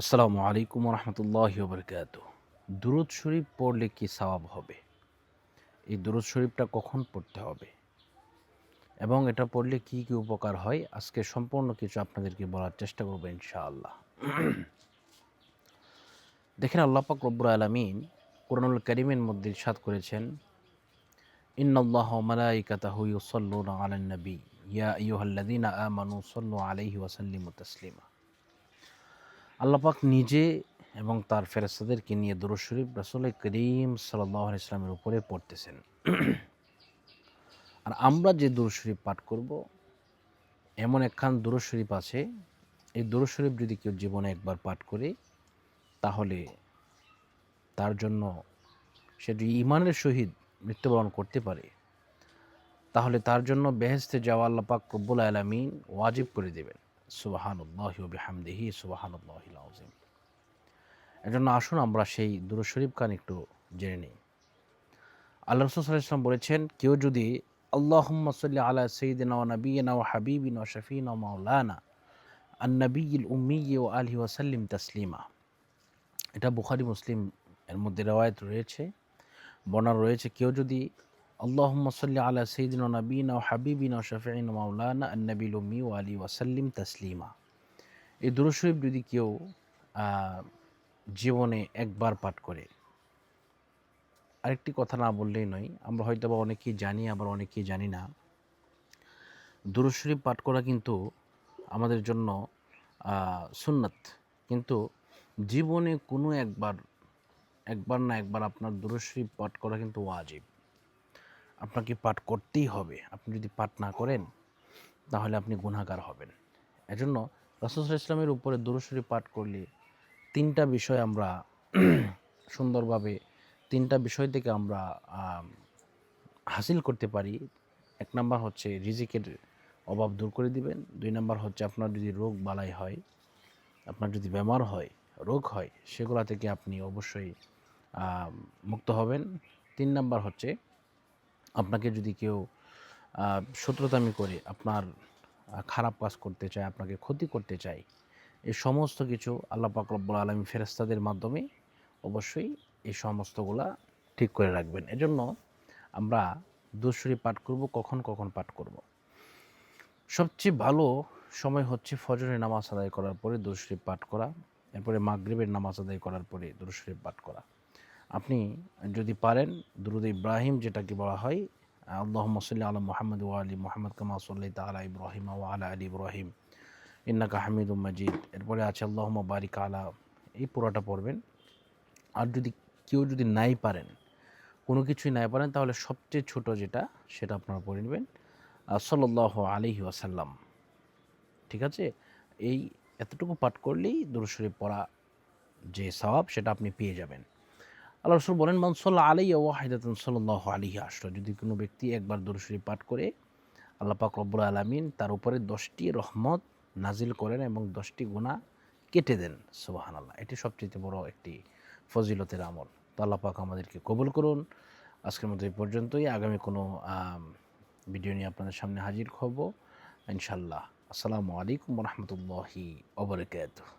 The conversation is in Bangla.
আসসালামু আলাইকুম রহমতুল্লাহি ওবরকাতুহ। দুরূদ শরীফ পড়লে কি সওয়াব হবে? এই দুরূদ শরীফটা কখন পড়তে হবে এবং এটা পড়লে কি কি উপকার হয়, আজকে সম্পূর্ণ কিছু আপনাদেরকে বলার চেষ্টা করব ইনশাআল্লাহ। দেখেন, আল্লাহ পাক রব্বুল আলামিন কুরআনুল কারীমের মধ্যে ইরশাদ করেছেন, ইন্নাল্লাহা ওয়া মালাইকাতাহু ইউসাল্লুনা আলান নবী ইয়া আইয়ুহাল্লাযীনা আমানু সাল্লু আলাইহি ওয়া সাল্লিমু তাসলিমা। আল্লাহ পাক নিজে এবং তার ফেরেশতাদেরকে নিয়ে দুরূদ শরীফ রাসূল করিম সাল্লাল্লাহু আলাইহি ওয়াসাল্লামের উপরে পড়তেছেন। আর আমরা যে দুরূদ শরীফ পাঠ করব, এমন একখান দুরূদ শরীফ আছে, এই দুরূদ শরীফ যদি কেউ জীবনে একবার পাঠ করে, তাহলে তার জন্য, সে যদি ঈমানের সহিত মৃত্যুবরণ করতে পারে, তাহলে তার জন্য বেহেশতে যাওয়া আল্লাহ পাক রব্বুল আলামিন ওয়াজিব করে দেবেন। সুবহানাল্লাহি ওয়া বিহামদিহি সুবহানাল্লাহিল আযীম। এজন্য আসুন আমরা সেই দুরূদ শরীফ খান একটু জেনে নিই। আল্লাহ রাসূল সাল্লাল্লাহু আলাইহি ওয়াসাল্লাম বলেছেন, কেউ যদি আল্লাহুম্মা সাল্লি আলা সাইয়্যিদিনা ওয়া নাবিয়িনা ওয়া হাবিবিনা ওয়া শাফিঈনা ওয়া মাওলানা আন-নাবিয়্যিল উম্মিয়্যি ওয়া আলিহি ওয়া সাল্লিম তাসলিমা। এটা বুখারী মুসলিম এর মধ্যে রওয়ায়াত রয়েছে, বর্ণনা রয়েছে, কেউ যদি আল্লাহুম্মা সাল্লি আলা সাইয়্যিদিনা ওয়া নাবিয়িনা ওয়া হাবিবিনা ওয়া শাফিঈনা ওয়া মাওলানা আন-নাবিয়্যিল উম্মিয়্যি ওয়া আলিহি ওয়া সাল্লিম তাসলিমা, এই দুরূদ শরীফ যদি কেউ জীবনে একবার পাঠ করে, আরেকটি কথা না বললেই নয়, আমরা হয়তোবা অনেকেই জানি আবার অনেকেই জানি না, দুরূদ শরীফ পাঠ করা কিন্তু আমাদের জন্য সুন্নাত। কিন্তু জীবনে কোনো একবার না একবার আপনার দুরূদ শরীফ পাঠ করা কিন্তু ওয়াজিব। আপনাকে পাঠ করতেই হবে। আপনি যদি পাঠ না করেন, তাহলে আপনি গুনাহগার হবেন। এজন্য রাসূল সাল্লাল্লাহু আলাইহি ওয়াসাল্লামের উপরে দুরূদ শরীফ পাঠ করলে ৩টা বিষয় আমরা সুন্দরভাবে, ৩টা বিষয় থেকে আমরা হাসিল করতে পারি। ১ নাম্বার হচ্ছে রিজিকের অভাব দূর করে দিবেন। ২ নাম্বার হচ্ছে আপনার যদি রোগ বালাই হয়, আপনার যদি বেমার হয়, রোগ হয়, সেগুলা থেকে আপনি অবশ্যই মুক্ত হবেন। ৩ নাম্বার হচ্ছে আপনাকে যদি কেউ শত্রুতামি করে আপনার খারাপ কাজ করতে চায়, আপনাকে ক্ষতি করতে চায়, এই সমস্ত কিছু আল্লাহ পাক রব্বুল আলামিন ফেরেশতাদের মাধ্যমে অবশ্যই এই সমস্তগুলা ঠিক করে রাখবেন। এজন্য আমরা দুরূদ শরীফ পাঠ করব, কখন পাঠ করব? সবচেয়ে ভালো সময় হচ্ছে ফজরের নামাজ আদায় করার পরে দুরূদ শরীফ পাঠ করা, এরপরে মাগরিবের নামাজ আদায় করার পরে দুরূদ শরীফ পাঠ করা। আপনি যদি পারেন দুরূদ ইব্রাহিম, যেটাকে বলা হয় আল্লাহুম্মা সাল্লি আলা মুহাম্মাদ ওয়া আলি মুহাম্মাদ কামা সাল্লাইতা আলা ইব্রাহিম ওয়া আলা আলি ইব্রাহিম ইন্নাকা হামিদুম মাজিদ, এরপরে আছে আল্লাহুম্মা বারিক আলা, এই পুরাটা পড়বেন। আর যদি কেউ যদি নাই পারেন, কোনো কিছুই নাই পারেন, তাহলে সবচেয়ে ছোট যেটা, সেটা আপনারা পড়ে নেবেন, সাল্লাল্লাহু আলাইহি ওয়াসাল্লাম। ঠিক আছে? এই এতটুকু পাঠ করলেই দুরূদ শরীফ পড়া যে সওয়াব, সেটা আপনি পেয়ে যাবেন। আল্লাহ রাসূল বলেন, মান সাল্লা আলাইয়া ওয়াহিদাতান সাল্লাল্লাহু আলাইহি আশরা, যদি কোনো ব্যক্তি একবার দুরূদ শরীফ পাঠ করে, আল্লাহ পাক রব্বুল আলামিন তার উপরে 10টি রহমত নাজিল করেন এবং 10টি গুনাহ কেটে দেন। সুবহানাল্লাহ। এটি সবচেয়ে বড় একটি ফজিলতের আমল। তো আল্লাহ পাক আমাদেরকে কবুল করুন। আজকের মতো এই পর্যন্তই। আগামী কোনো ভিডিও নিয়ে আপনাদের সামনে হাজির হব ইনশাআল্লাহ। আসসালামু আলাইকুম ওয়া রাহমাতুল্লাহি ওয়া বারাকাতুহু।